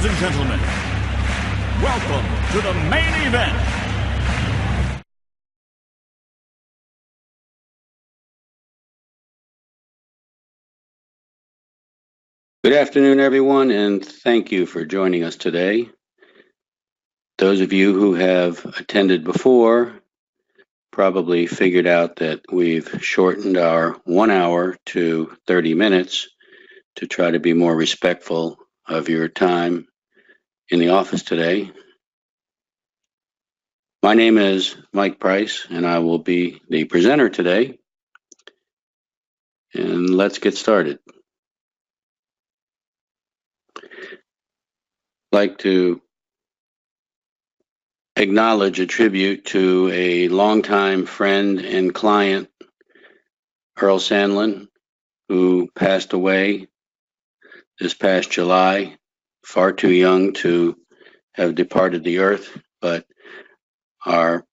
Ladies and gentlemen, welcome to the main event. Good afternoon, everyone, and thank you for joining us today. Those of you who have attended before probably figured out that we've shortened our 1 hour to 30 minutes to try to be more respectful of your time in the office today. My name is Mike Price, and I will be the presenter today. And let's get started. I'd like to acknowledge a tribute to a longtime friend and client, Earl Sandlin, who passed away this past July, far too young to have departed the earth, but our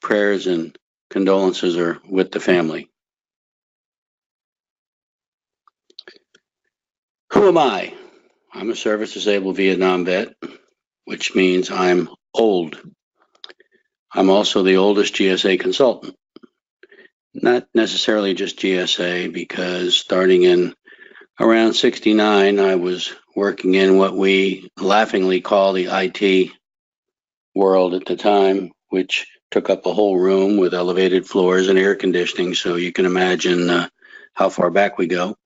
prayers and condolences are with the family. Who am I? I'm a service-disabled Vietnam vet, which means I'm old. I'm also the oldest GSA consultant. Not necessarily just GSA, because starting in around 69, I was working in what we laughingly call the IT world at the time, which took up a whole room with elevated floors and air conditioning, so you can imagine how far back we go.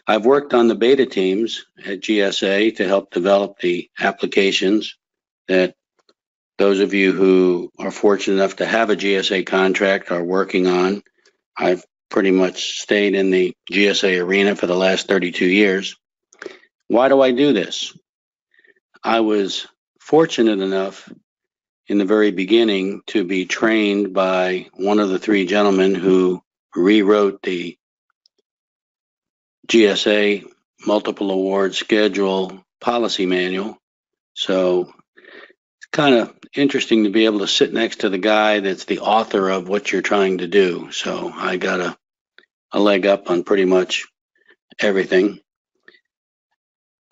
I've worked on the beta teams at GSA to help develop the applications that those of you who are fortunate enough to have a GSA contract are working on. I've pretty much stayed in the GSA arena for the last 32 years. Why do I do this? I was fortunate enough in the very beginning to be trained by one of the three gentlemen who rewrote the GSA multiple award schedule policy manual. So it's kind of interesting to be able to sit next to the guy that's the author of what you're trying to do. So I got a leg up on pretty much everything.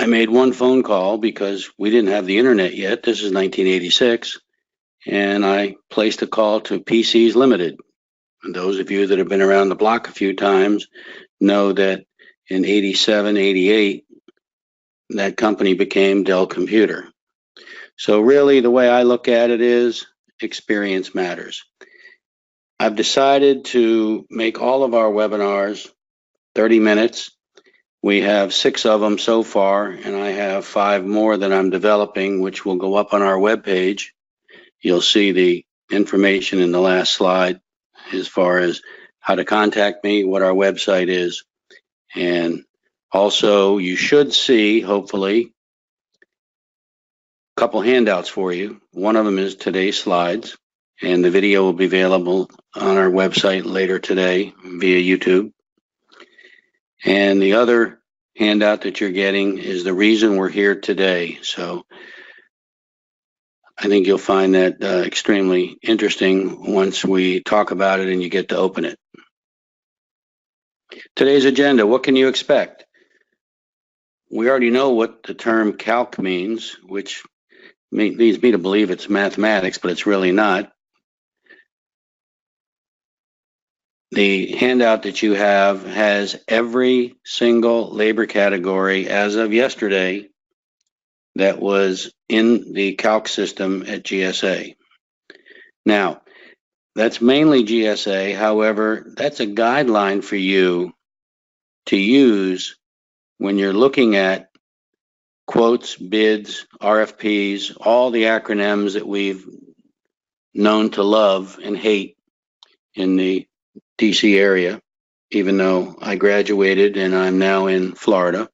I made one phone call because we didn't have the internet yet. This is 1986. And I placed a call to PCs Limited. And those of you that have been around the block a few times know that in 87, 88, that company became Dell Computer. So really the way I look at it is experience matters. I've decided to make all of our webinars 30 minutes. We have 6 of them so far, and I have 5 more that I'm developing, which will go up on our webpage. You'll see the information in the last slide as far as how to contact me, what our website is. And also you should see, hopefully, a couple handouts for you. One of them is today's slides, and the video will be available on our website later today via YouTube. And the other handout that you're getting is the reason we're here today. So I think you'll find that extremely interesting once we talk about it and you get to open it. Today's agenda, what can you expect? We already know what the term CALC means, which leads me to believe it's mathematics, but it's really not. The handout that you have has every single labor category as of yesterday that was in the CALC system at GSA. Now, that's mainly GSA. However, that's a guideline for you to use when you're looking at quotes, bids, RFPs, all the acronyms that we've known to love and hate in the DC area, even though I graduated and I'm now in Florida.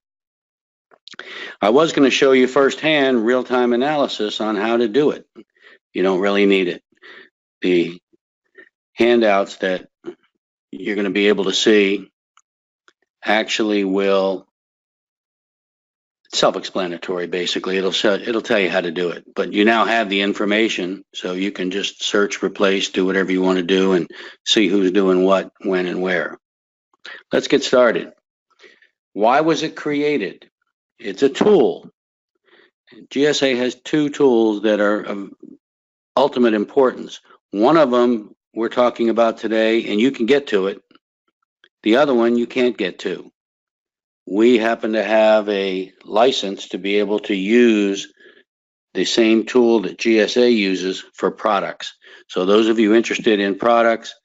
I was going to show you firsthand real-time analysis on how to do it. You don't really need it. The handouts that you're going to be able to see actually will, self-explanatory basically. It'll tell you how to do it, but you now have the information, so you can just search, replace, do whatever you want to do and see who's doing what, when, and where. Let's get started. Why was it created? It's a tool. GSA has two tools that are of ultimate importance. One of them we're talking about today, and you can get to it. The other one you can't get to. We happen to have a license to be able to use the same tool that GSA uses for products. So those of you interested in products,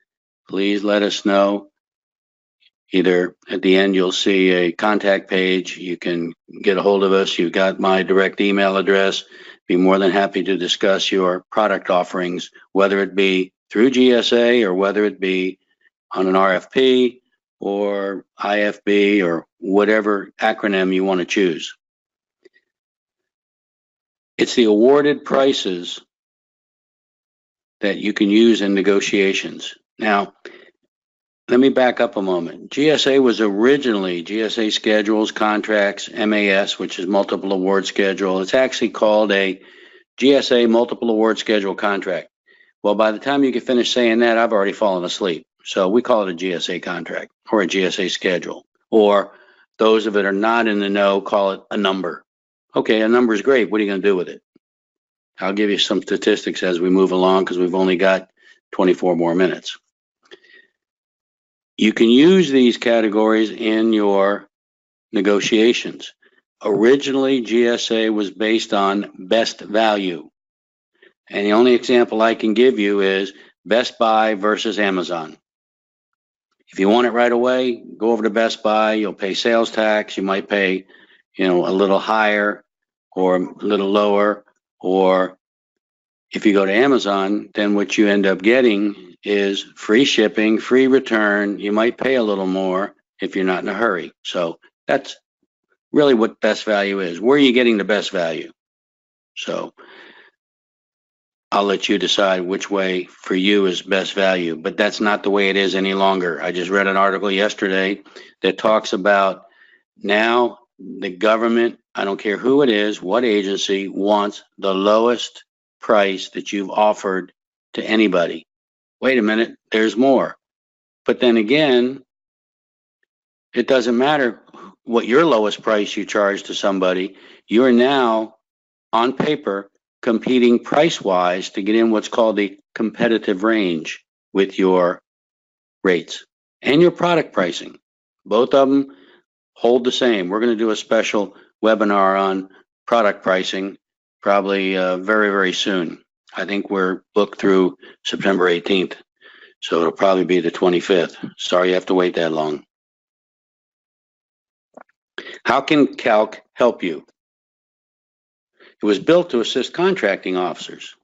please let us know. Either at the end, you'll see a contact page. You can get a hold of us. You've got my direct email address. Be more than happy to discuss your product offerings, whether it be through GSA or whether it be on an RFP or IFB or whatever acronym you want to choose. It's the awarded prices that you can use in negotiations. Now, let me back up a moment. GSA was originally GSA Schedules, Contracts, MAS, which is Multiple Award Schedule. It's actually called a GSA Multiple Award Schedule Contract. Well, by the time you get finished saying that, I've already fallen asleep. So we call it a GSA contract or a GSA schedule. Or those of it are not in the know, call it a number. Okay, a number is great. What are you going to do with it? I'll give you some statistics as we move along because we've only got 24 more minutes. You can use these categories in your negotiations. Originally, GSA was based on best value. And the only example I can give you is Best Buy versus Amazon. If you want it right away, go over to Best Buy. You'll pay sales tax. You might pay, a little higher or a little lower. Or if you go to Amazon, then what you end up getting is free shipping, free return. You might pay a little more if you're not in a hurry. So that's really what best value is. Where are you getting the best value? So I'll let you decide which way for you is best value, but that's not the way it is any longer. I just read an article yesterday that talks about now the government, I don't care who it is, what agency, wants the lowest price that you've offered to anybody. Wait a minute, there's more. But then again, it doesn't matter what your lowest price you charge to somebody. You're now on paper competing price-wise to get in what's called the competitive range with your rates and your product pricing. Both of them hold the same. We're going to do a special webinar on product pricing probably very, very soon. I think we're booked through September 18th, so it'll probably be the 25th. Sorry you have to wait that long. How can CALC help you? It was built to assist contracting officers.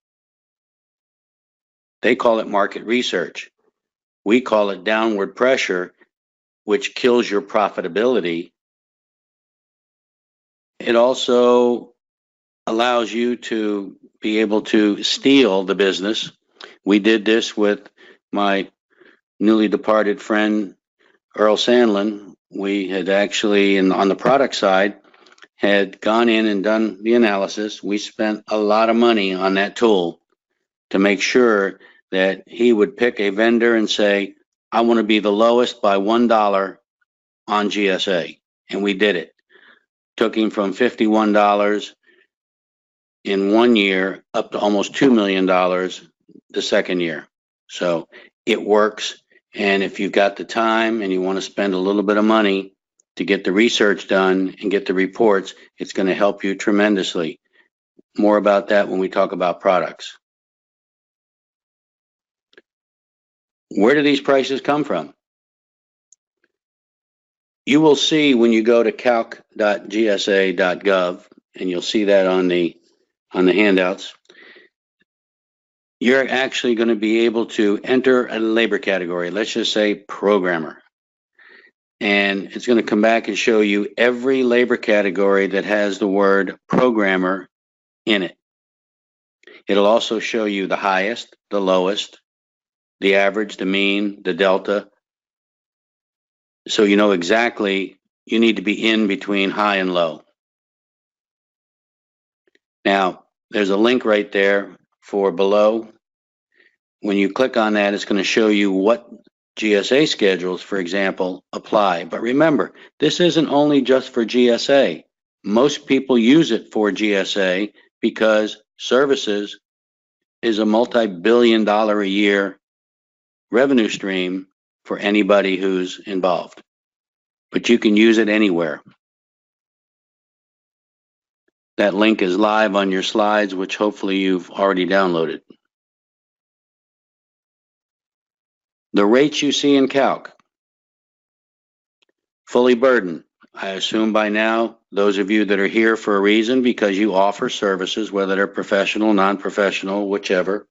They call it market research. We call it downward pressure, which kills your profitability. It also allows you to be able to steal the business. We did this with my newly departed friend, Earl Sandlin. We had actually, on the product side, had gone in and done the analysis. We spent a lot of money on that tool to make sure that he would pick a vendor and say, I want to be the lowest by $1 on GSA. And we did it. Took him from $51 in 1 year up to almost $2 million the second year. So it works. And if you've got the time and you want to spend a little bit of money to get the research done and get the reports, it's going to help you tremendously. More about that when we talk about products. Where do these prices come from? You will see when you go to calc.gsa.gov, and you'll see that on the handouts, you're actually going to be able to enter a labor category. Let's just say programmer. And it's going to come back and show you every labor category that has the word programmer in it. It'll also show you the highest, the lowest, the average, the mean, the delta. So you know exactly you need to be in between high and low. Now, there's a link right there for below. When you click on that, it's going to show you what GSA schedules, for example, apply. But remember, this isn't only just for GSA. Most people use it for GSA because services is a multi-billion-dollar a year revenue stream for anybody who's involved. But you can use it anywhere. That link is live on your slides, which hopefully you've already downloaded. The rates you see in CALC, fully burdened. I assume by now, those of you that are here for a reason, because you offer services, whether they're professional, non-professional, whichever.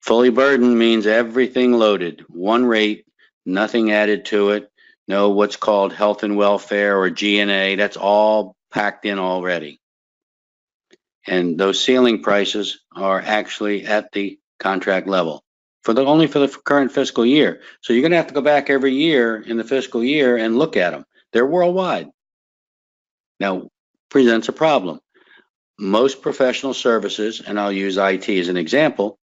Fully burdened means everything loaded, one rate, nothing added to it, no what's called health and welfare or G&A, that's all packed in already. And those ceiling prices are actually at the contract level only for the current fiscal year. So you're going to have to go back every year in the fiscal year and look at them. They're worldwide. Now, presents a problem. Most professional services, and I'll use IT as an example,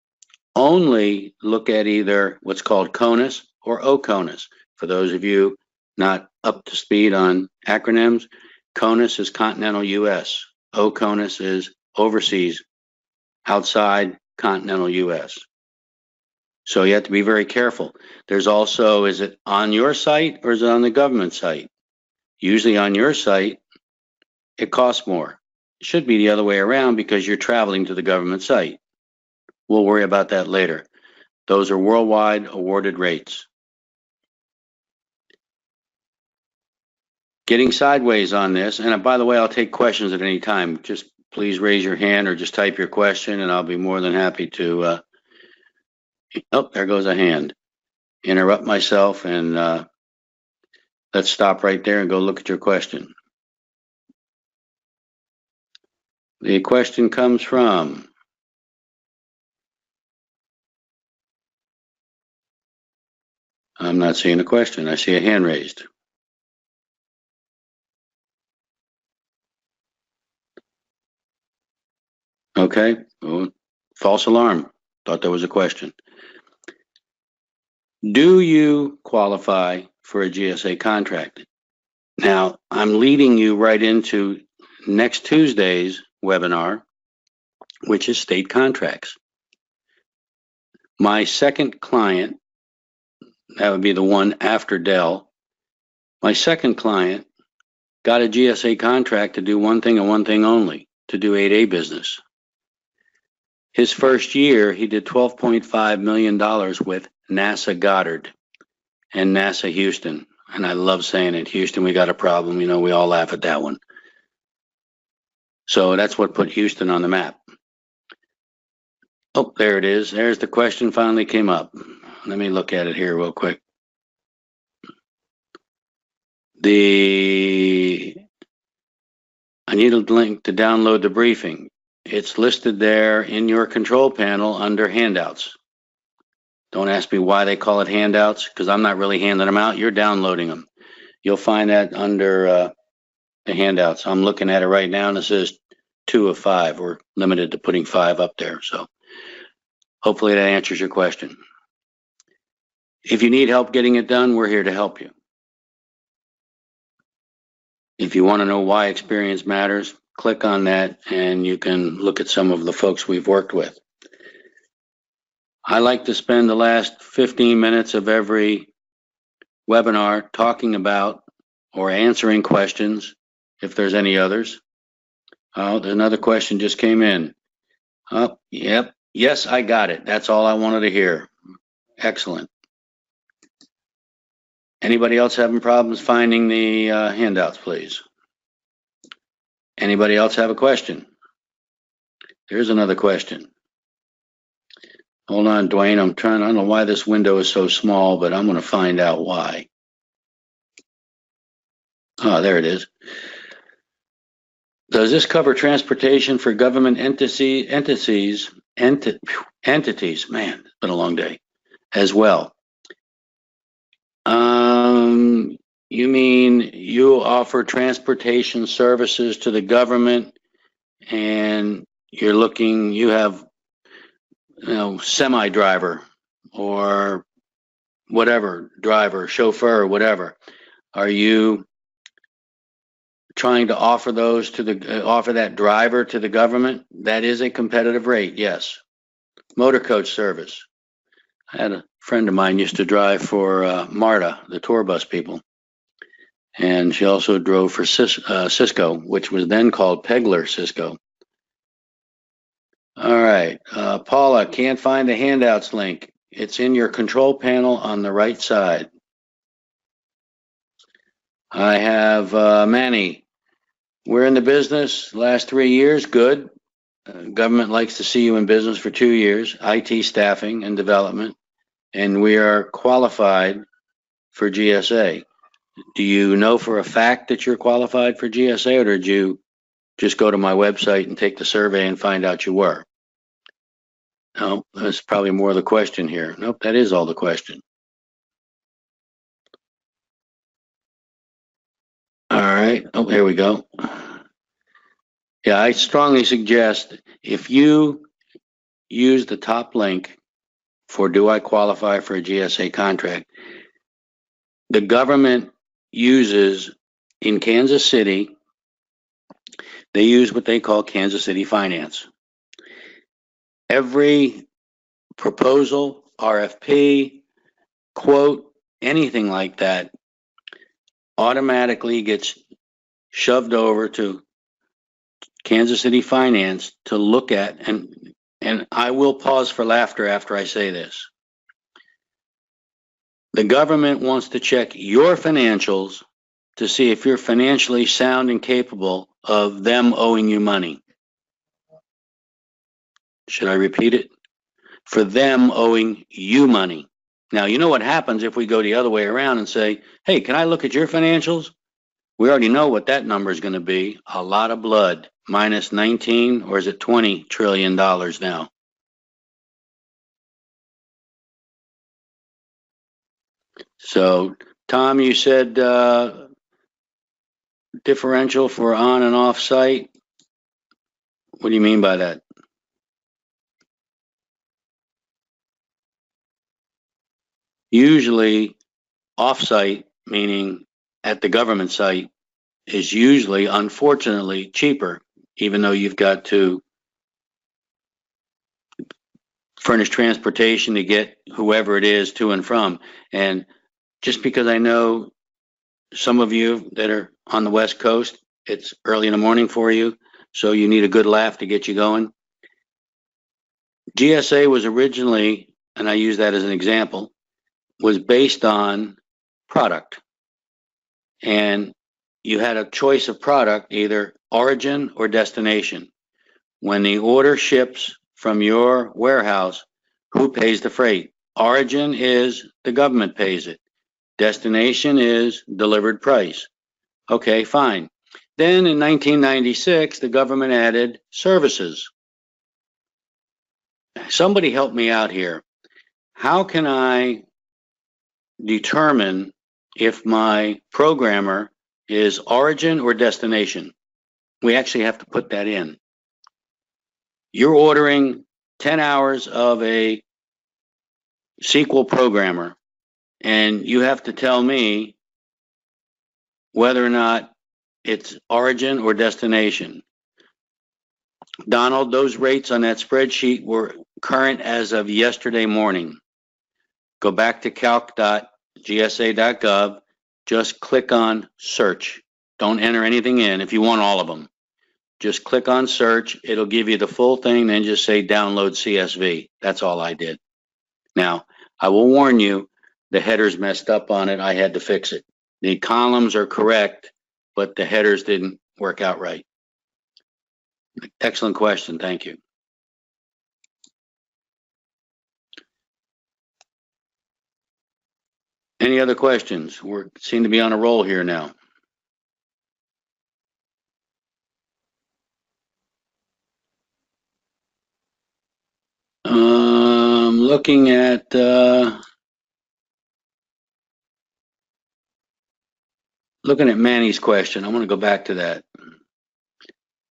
only look at either what's called CONUS or OCONUS. For those of you not up to speed on acronyms, CONUS is continental US. OCONUS is overseas, outside continental US. So you have to be very careful. There's also, is it on your site or is it on the government site? Usually on your site, it costs more. It should be the other way around because you're traveling to the government site. We'll worry about that later. Those are worldwide awarded rates. Getting sideways on this, and by the way, I'll take questions at any time. Just please raise your hand or just type your question and I'll be more than happy to, oh, there goes a hand. Interrupt myself and let's stop right there and go look at your question. The question comes from I'm not seeing a question. I see a hand raised. Okay. Oh, false alarm. Thought there was a question. Do you qualify for a GSA contract? Now, I'm leading you right into next Tuesday's webinar, which is state contracts. My second client, that would be the one after Dell, my second client got a GSA contract to do one thing and one thing only, to do 8A business. His first year, he did $12.5 million with NASA Goddard and NASA Houston. And I love saying it, Houston, we got a problem. You know, we all laugh at that one. So that's what put Houston on the map. Oh, there it is. There's the question finally came up. Let me look at it here real quick. I need a link to download the briefing. It's listed there in your control panel under handouts. Don't ask me why they call it handouts, because I'm not really handing them out. You're downloading them. You'll find that under the handouts. I'm looking at it right now and it says 2 of 5. We're limited to putting 5 up there. So hopefully that answers your question. If you need help getting it done, we're here to help you. If you want to know why experience matters, click on that and you can look at some of the folks we've worked with. I like to spend the last 15 minutes of every webinar talking about or answering questions, if there's any others. Oh, another question just came in. Oh, yep. Yes, I got it. That's all I wanted to hear. Excellent. Anybody else having problems finding the handouts, please? Anybody else have a question? Here's another question. Hold on, Dwayne. I don't know why this window is so small, but I'm going to find out why. Oh, there it is. Does this cover transportation for government entities? Man, it's been a long day. As well. You mean you offer transportation services to the government and you're looking, you have, semi-driver or whatever, driver, chauffeur, whatever. Are you trying to offer those to the offer that driver to the government, that is a competitive rate, yes. Motor coach service. I had a friend of mine used to drive for MARTA, the tour bus people. And she also drove for Cisco, which was then called Pegler Cisco. All right, Paula, can't find the handouts link. It's in your control panel on the right side. I have Manny. We're in the business last 3 years, good. Government likes to see you in business for 2 years, IT staffing and development, and we are qualified for GSA. Do you know for a fact that you're qualified for GSA, or did you just go to my website and take the survey and find out you were? No, that's probably more the question here. Nope, that is all the question. All right, oh, here we go. Yeah, I strongly suggest if you use the top link for do I qualify for a GSA contract, the government uses in Kansas City, they use what they call Kansas City Finance. Every proposal, RFP, quote, anything like that automatically gets shoved over to Kansas City Finance to look at, and I will pause for laughter after I say this. The government wants to check your financials to see if you're financially sound and capable of them owing you money. Should I repeat it? For them owing you money. Now, you know what happens if we go the other way around and say, hey, can I look at your financials? We already know what that number is going to be. A lot of blood, minus 19, or is it $20 trillion now? So, Tom, you said differential for on and off site. What do you mean by that? Usually, off-site, meaning at the government site, is usually, unfortunately, cheaper, even though you've got to furnish transportation to get whoever it is to and from. And just because I know some of you that are on the West Coast, it's early in the morning for you, so you need a good laugh to get you going. GSA was originally, and I use that as an example, was based on product. And you had a choice of product, either origin or destination. When the order ships from your warehouse, who pays the freight? Origin is the government pays it. Destination is delivered price. Okay, fine. Then in 1996, the government added services. Somebody help me out here. How can I determine if my programmer is origin or destination? We actually have to put that in. You're ordering 10 hours of a SQL programmer, and you have to tell me whether or not it's origin or destination. Donald, those rates on that spreadsheet were current as of yesterday morning. Go back to calc.gsa.gov, just click on search. Don't enter anything in if you want all of them. Just click on search, it'll give you the full thing, then just say download CSV. That's all I did. Now, I will warn you, the headers messed up on it, I had to fix it. The columns are correct, but the headers didn't work out right. Excellent question, thank you. Any other questions? We seem to be on a roll here now. Looking at Manny's question. I want to go back to that.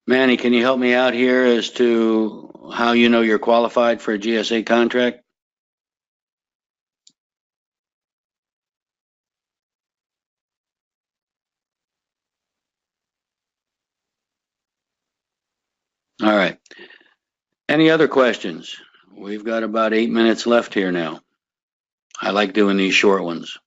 Manny, can you help me out here as to how you know you're qualified for a GSA contract? All right. Any other questions? We've got about 8 minutes left here now. I like doing these short ones.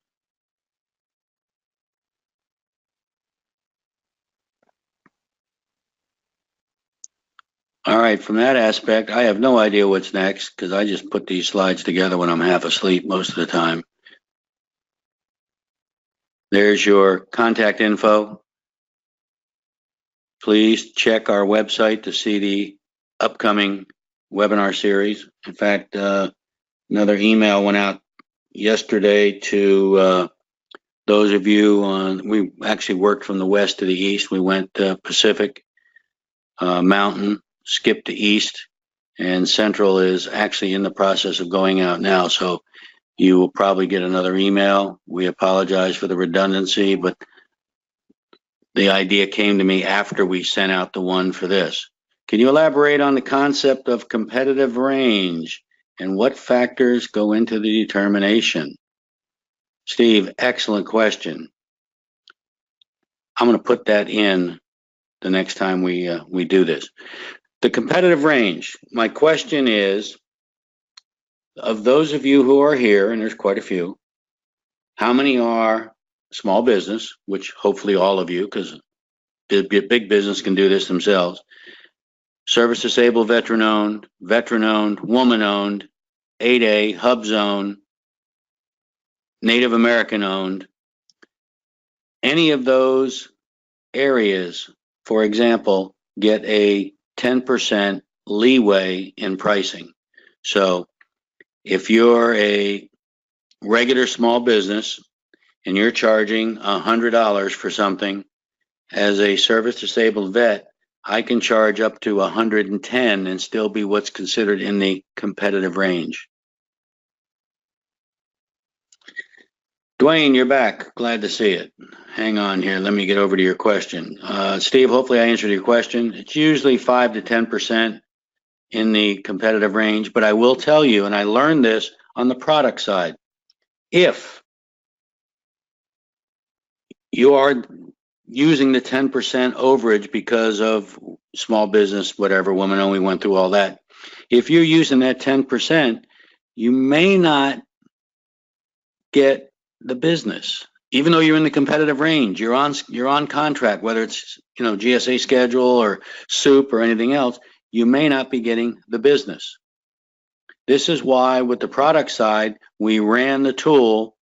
All right, from that aspect, I have no idea what's next because I just put these slides together when I'm half asleep most of the time. There's your contact info. Please check our website to see the upcoming webinar series. In fact, another email went out yesterday to those of you we actually worked from the west to the east. We went Pacific, Mountain, skipped to east, and Central is actually in the process of going out now. So you will probably get another email. We apologize for the redundancy, but the idea came to me after we sent out the one for this. Can you elaborate on the concept of competitive range and what factors go into the determination? Steve, excellent question. I'm going to put that in the next time we do this. The competitive range. My question is, of those of you who are here, and there's quite a few, how many are small business, which hopefully all of you, because big business can do this themselves, service disabled, veteran-owned, woman-owned, 8A, hub zone, Native American-owned, any of those areas, for example, get a 10% leeway in pricing. So if you're a regular small business and you're charging $100 for something, as a service disabled vet, I can charge up to 110 and still be what's considered in the competitive range. Dwayne, you're back. Glad to see it. Hang on here. Let me get over to your question. Steve, hopefully I answered your question. It's usually 5 to 10% in the competitive range, but I will tell you, and I learned this on the product side, if you are using the 10% overage because of small business, whatever, woman only, went through all that. If you're using that 10%, you may not get the business. Even though you're in the competitive range, you're on contract, whether it's GSA schedule or SOUP or anything else, you may not be getting the business. This is why with the product side, we ran the tool,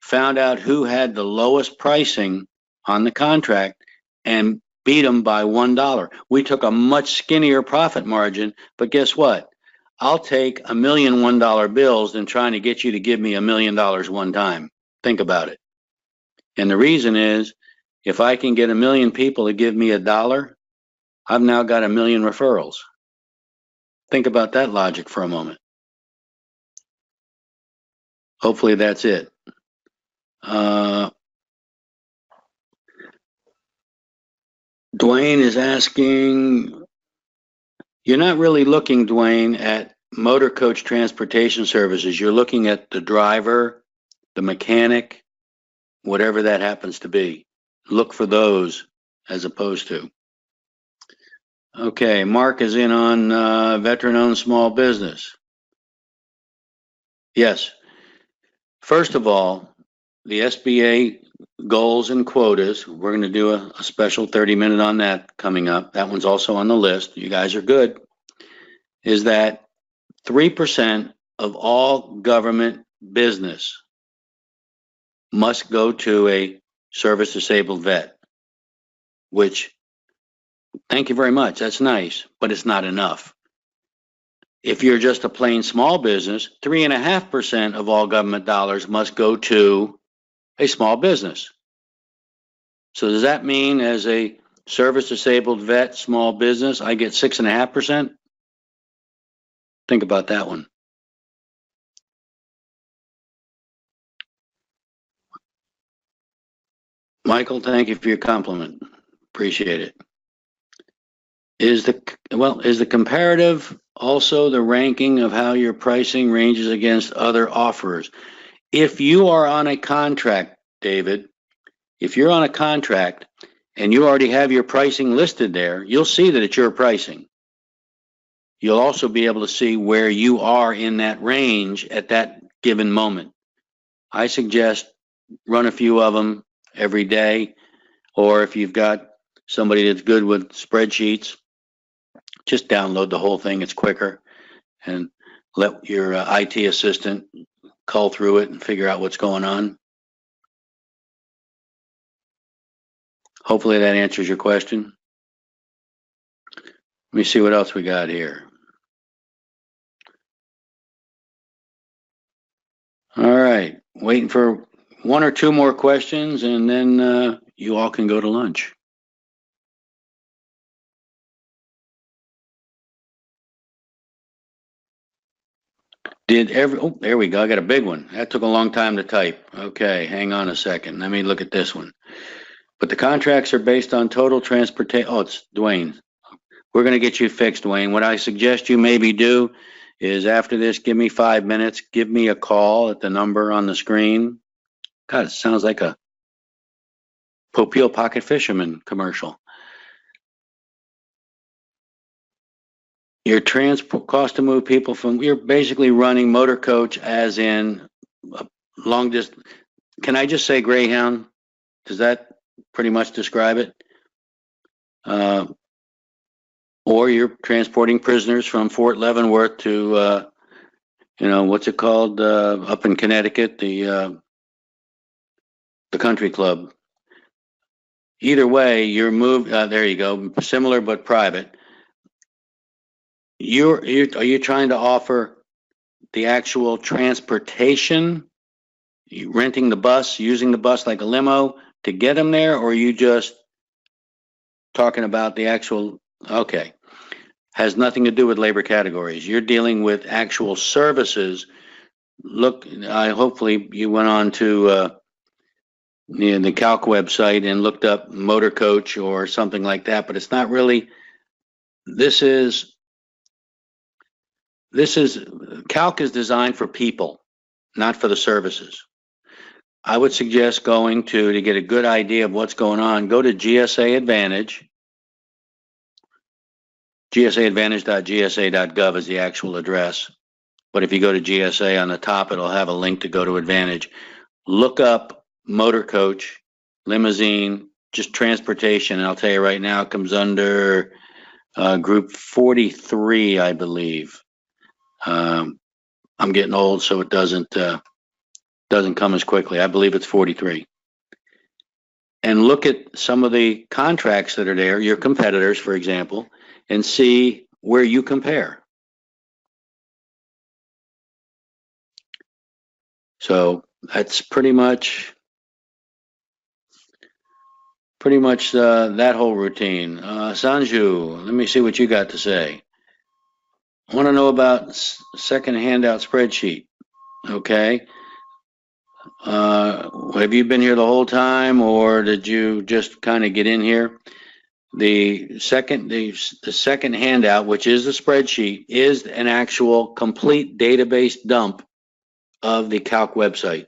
found out who had the lowest pricing on the contract and beat them by $1. We took a much skinnier profit margin, but guess what? I'll take $1 million $1 bills than trying to get you to give me $1 million one time. Think about it. And the reason is, if I can get 1 million people to give me $1, I've now got 1 million referrals. Think about that logic for a moment. Hopefully that's it. Dwayne is asking, you're not really looking, Dwayne, at motor coach transportation services. You're looking at the driver, the mechanic, whatever that happens to be. Look for those as opposed to. Okay, Mark is in on veteran-owned small business. Yes. First of all, the Sba Goals and Quotas, we're going to do a special 30-minute on that coming up. That one's also on the list. You guys are good. Is that 3% of all government business must go to a service disabled vet, which, thank you very much, that's nice, but it's not enough. If you're just a plain small business, 3.5% of all government dollars must go to a small business. So does that mean as a service disabled vet small business, I get 6.5%? Think about that one. Michael, thank you for your compliment. Appreciate it. Is the comparative also the ranking of how your pricing ranges against other offers? If you are on a contract, David, if you're on a contract and you already have your pricing listed there, you'll see that it's your pricing. you'll also be able to see where you are in that range at that given moment. I suggest run a few of them every day, or if you've got somebody that's good with spreadsheets, just download the whole thing. It's quicker, and let your IT assistant cull through it and figure out what's going on. Hopefully that answers your question. Let me see what else we got here. All right, waiting for one or two more questions, and then you all can go to lunch. Oh, there we go. I got a big one. That took a long time to type. Okay, hang on a second. Let me look at this one. But the contracts are based on total transportation. Oh, it's Dwayne. We're going to get you fixed, Dwayne. What I suggest you maybe do is after this, give me 5 minutes. Give me a call at the number on the screen. God, it sounds like a Popeil Pocket Fisherman commercial. Your transport cost to move people from, you're basically running motor coach as in long distance. Can I just say Greyhound? Does that pretty much describe it? Or you're transporting prisoners from Fort Leavenworth to, what's it called up in Connecticut, the country club. Either way, you're moved. There you go. Similar but private. Are you trying to offer the actual transportation, renting the bus, using the bus like a limo to get them there, or are you just talking about the actual? Okay, has nothing to do with labor categories. You're dealing with actual services. Look, hopefully you went on to the CALC website and looked up motor coach or something like that, but it's not really. This is CALC is designed for people, not for the services. I would suggest going to get a good idea of what's going on, go to Gsa Advantage. GsaAdvantage.gsa.gov is the actual address. But if you go to GSA on the top, it'll have a link to go to Advantage. Look up motor coach, limousine, just transportation. And I'll tell you right now, it comes under group 43, I believe. I'm getting old, so it doesn't come as quickly. I believe it's 43. And look at some of the contracts that are there, your competitors, for example, and see where you compare. So that's pretty much that whole routine. Sanju, let me see what you got to say. I want to know about second handout spreadsheet. Okay. Have you been here the whole time, or did you just kind of get in here? The second handout, which is the spreadsheet, is an actual complete database dump of the CALC website.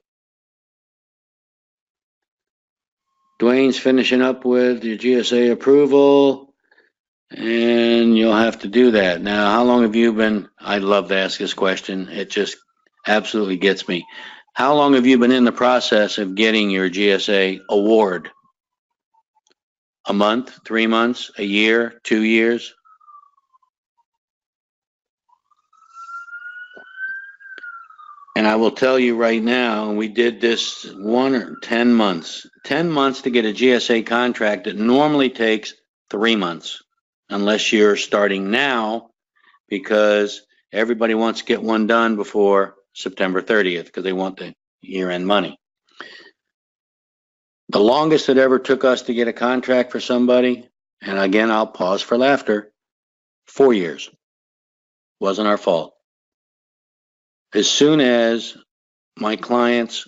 Dwayne's finishing up with your GSA approval, and you'll have to do that. Now, how long have you been? I love to ask this question. It just absolutely gets me. How long have you been in the process of getting your GSA award? A month, 3 months, a year, 2 years? And I will tell you right now, we did this 1 or 10 months. 10 months to get a GSA contract. It normally takes 3 months, unless you're starting now, because everybody wants to get one done before September 30th because they want the year-end money. The longest it ever took us to get a contract for somebody, and again, I'll pause for laughter, 4 years. Wasn't our fault. As soon as my client's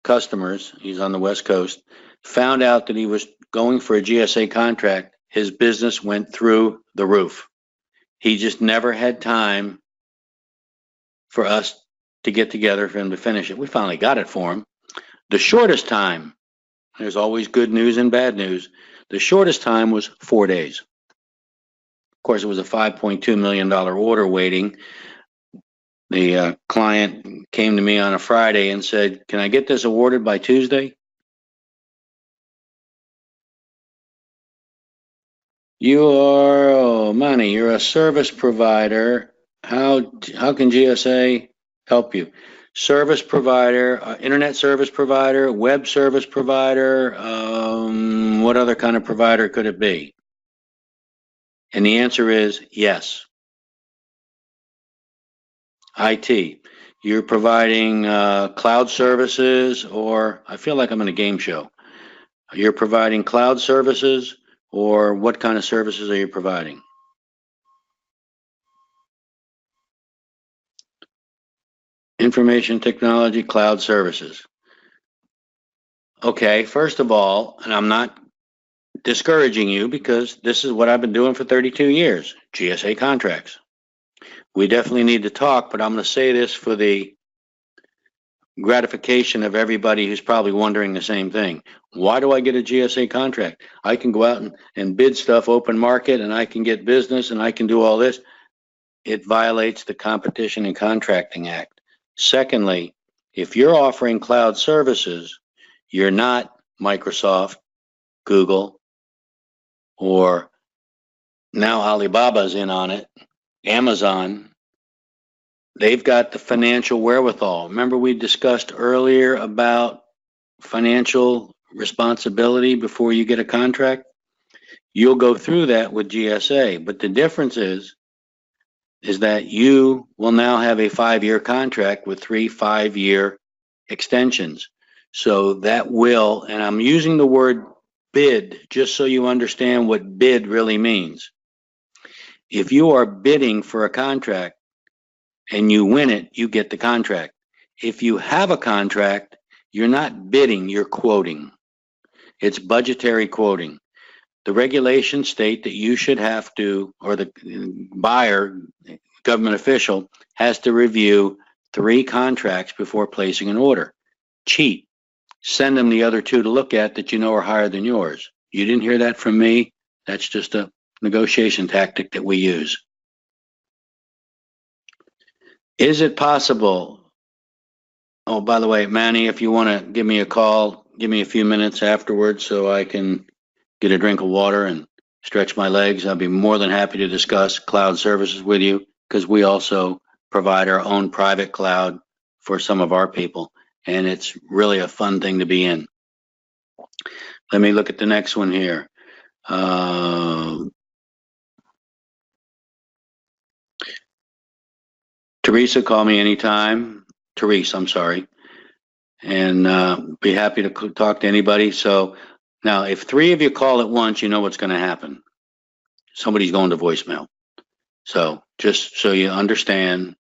customers, he's on the West Coast, found out that he was going for a GSA contract, his business went through the roof. He just never had time for us to get together for him to finish it. We finally got it for him. The shortest time, there's always good news and bad news. The shortest time was 4 days. course, it was a $5.2 million order waiting. The client came to me on a Friday and said, "Can I get this awarded by Tuesday?" You are, oh, Manny, you're a service provider. How can GSA help you? Service provider, internet service provider, web service provider, what other kind of provider could it be? And the answer is yes. IT. You're providing cloud services, or I feel like I'm in a game show. You're providing cloud services, or what kind of services are you providing? Information technology, cloud services. Okay, first of all, and I'm not discouraging you because this is what I've been doing for 32 years, GSA contracts. We definitely need to talk, but I'm going to say this for the gratification of everybody who's probably wondering the same thing. Why do I get a GSA contract? I can go out and bid stuff open market, and I can get business, and I can do all this. It violates the Competition and Contracting Act. Secondly, if you're offering cloud services, you're not Microsoft, Google, or now Alibaba's in on it, Amazon. They've got the financial wherewithal. Remember we discussed earlier about financial responsibility before you get a contract? You'll go through that with GSA, but the difference is that you will now have a 5-year contract with 3 5-year extensions. So that will, and I'm using the word bid just so you understand what bid really means. If you are bidding for a contract and you win it, you get the contract. If you have a contract, you're not bidding, you're quoting. It's budgetary quoting. The regulations state that you should have to, or the buyer, government official, has to review 3 contracts before placing an order. Cheat. Send them the other 2 to look at that you know are higher than yours. You didn't hear that from me. That's just a negotiation tactic that we use. Is it possible? Oh, by the way, Manny, if you want to give me a call, give me a few minutes afterwards so I can get a drink of water and stretch my legs. I'll be more than happy to discuss cloud services with you because we also provide our own private cloud for some of our people, and it's really a fun thing to be in. Let me look at the next one here. Teresa, call me anytime. Therese, I'm sorry. And be happy to talk to anybody. So now, if 3 of you call at once, you know what's going to happen. Somebody's going to voicemail. So just so you understand,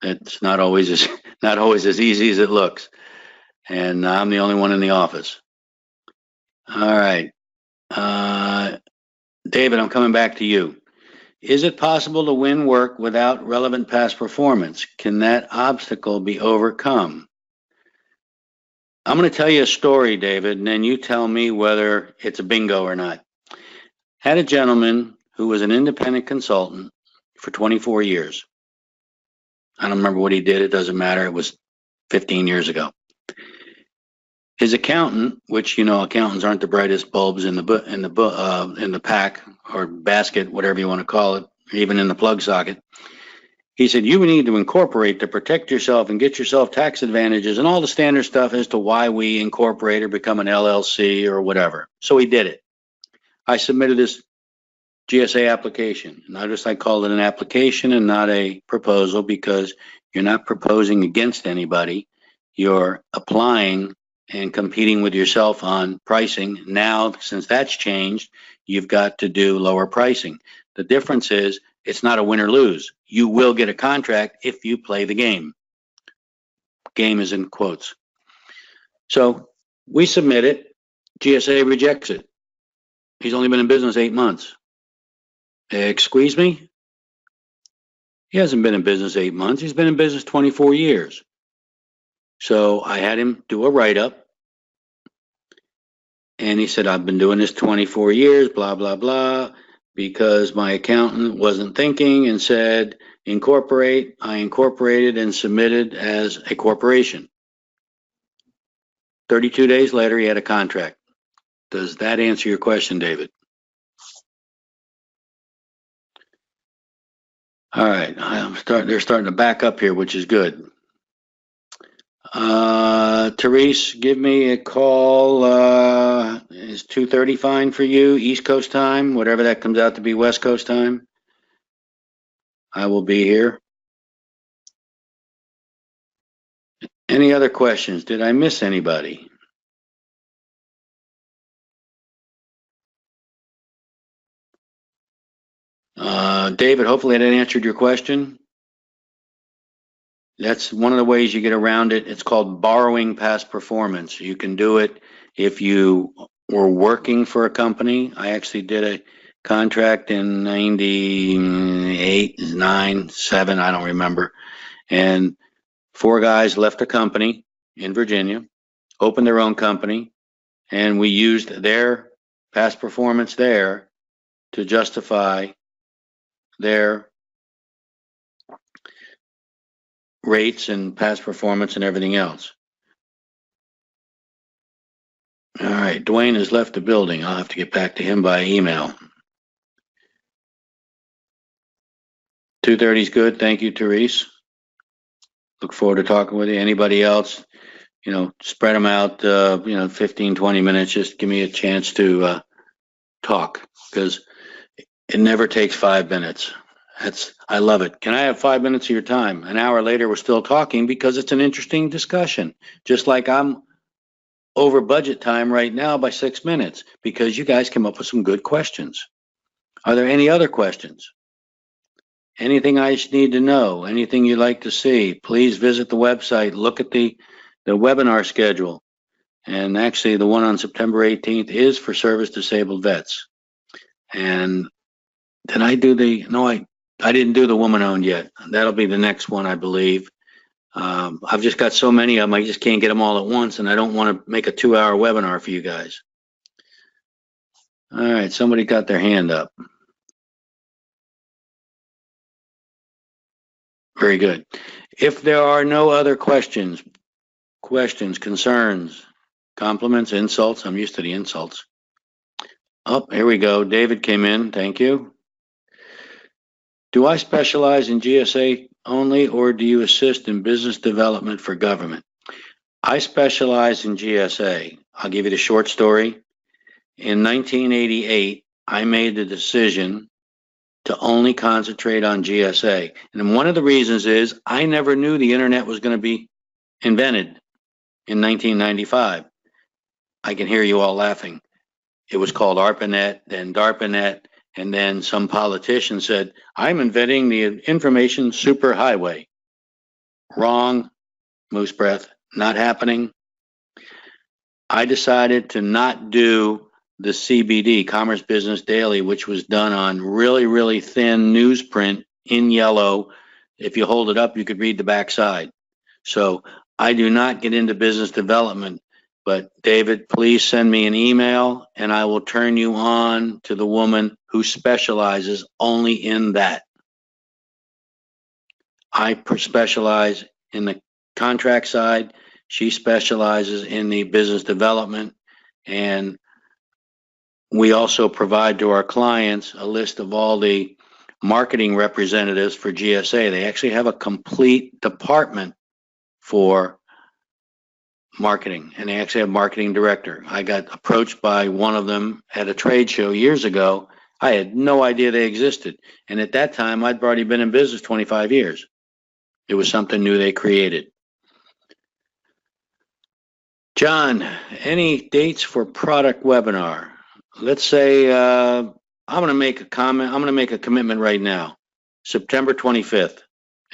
it's not always as easy as it looks. And I'm the only one in the office. All right. David, I'm coming back to you. Is it possible to win work without relevant past performance? Can that obstacle be overcome? I'm going to tell you a story, David, and then you tell me whether it's a bingo or not. Had a gentleman who was an independent consultant for 24 years. I don't remember what he did. It doesn't matter. It was 15 years ago. His accountant, which, you know, accountants aren't the brightest bulbs in the pack or basket, whatever you want to call it, or even in the plug socket. He said, you need to incorporate to protect yourself and get yourself tax advantages and all the standard stuff as to why we incorporate or become an LLC or whatever. So he did it. I submitted this GSA application. Notice I called it an application and not a proposal because you're not proposing against anybody. You're applying and competing with yourself on pricing. Now, since that's changed, you've got to do lower pricing. The difference is it's not a win or lose. You will get a contract if you play the game. Game is in quotes. So we submit it. GSA rejects it. He's only been in business 8 months. Excuse me? He hasn't been in business 8 months. He's been in business 24 years. So I had him do a write-up. And he said, I've been doing this 24 years, blah, blah, blah. because my accountant wasn't thinking and said, incorporate. I incorporated and submitted as a corporation. 32 days later, he had a contract. Does that answer your question, David? All right, they're starting to back up here, which is good. Therese, give me a call. Is 2:30 fine for you? East Coast time, whatever that comes out to be, West Coast time. I will be here. Any other questions? Did I miss anybody? David, hopefully that answered your question. That's one of the ways you get around it. It's called borrowing past performance. You can do it if you were working for a company. I actually did a contract in 98, 9, 7, I don't remember. And 4 guys left a company in Virginia, opened their own company, and we used their past performance there to justify their rates and past performance and everything else. All right, Dwayne has left the building. I'll have to get back to him by email. 2:30 is good. Thank you, Therese. Look forward to talking with you. Anybody else, spread them out, 15, 20 minutes. Just give me a chance to talk, because it never takes 5 minutes. I love it. Can I have 5 minutes of your time? An hour later, we're still talking because it's an interesting discussion. Just like I'm over budget time right now by 6 minutes because you guys came up with some good questions. Are there any other questions? Anything I need to know? Anything you'd like to see? Please visit the website. Look at the webinar schedule. And actually, the one on September 18th is for service disabled vets. And did I do I didn't do the woman owned yet. That'll be the next one, I believe. I've just got so many of them, I just can't get them all at once, and I don't want to make a 2-hour webinar for you guys. All right, somebody got their hand up. Very good. If there are no other questions, concerns, compliments, insults, I'm used to the insults. Oh, here we go. David came in. Thank you. Do I specialize in GSA only, or do you assist in business development for government? I specialize in GSA. I'll give you the short story. In 1988, I made the decision to only concentrate on GSA. And one of the reasons is I never knew the internet was going to be invented in 1995. I can hear you all laughing. It was called ARPANET, then DARPANET, and then some politician said, I'm inventing the information superhighway. Wrong, moose breath, not happening. I decided to not do the CBD, Commerce Business Daily, which was done on really, really thin newsprint in yellow. If you hold it up, you could read the backside. So I do not get into business development. But David, please send me an email and I will turn you on to the woman who specializes only in that. I specialize in the contract side. She specializes in the business development. And we also provide to our clients a list of all the marketing representatives for GSA. They actually have a complete department for marketing, and they actually have a marketing director. I got approached by one of them at a trade show years ago. I had no idea they existed. And at that time, I'd already been in business 25 years. It was something new they created. John, any dates for product webinar? Let's say I'm going to make a comment. I'm going to make a commitment right now. September 25th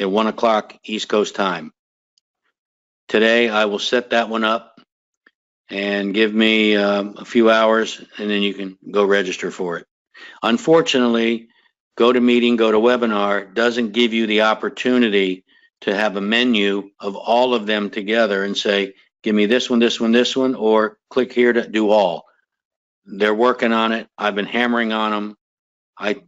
at 1 o'clock East Coast time. Today, I will set that one up and give me a few hours, and then you can go register for it. Unfortunately, GoToMeeting, GoToWebinar doesn't give you the opportunity to have a menu of all of them together and say, give me this one, this one, this one, or click here to do all. They're working on it. I've been hammering on them. I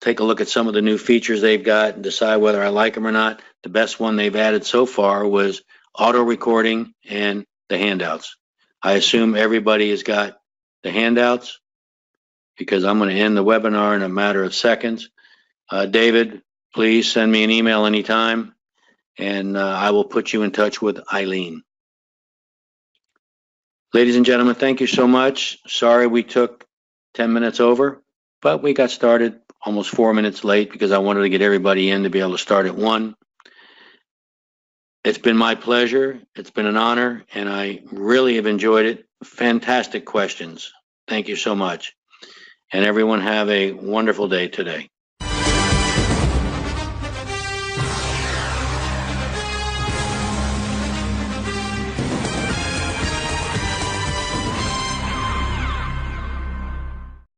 take a look at some of the new features they've got and decide whether I like them or not. The best one they've added so far was auto recording and the handouts. I assume everybody has got the handouts because I'm going to end the webinar in a matter of seconds. David, please send me an email anytime, and I will put you in touch with Eileen. Ladies and gentlemen, thank you so much. Sorry we took 10 minutes over, but we got started almost 4 minutes late because I wanted to get everybody in to be able to start at 1. It's been my pleasure. It's been an honor, and I really have enjoyed it. Fantastic questions. Thank you so much. And everyone have a wonderful day today.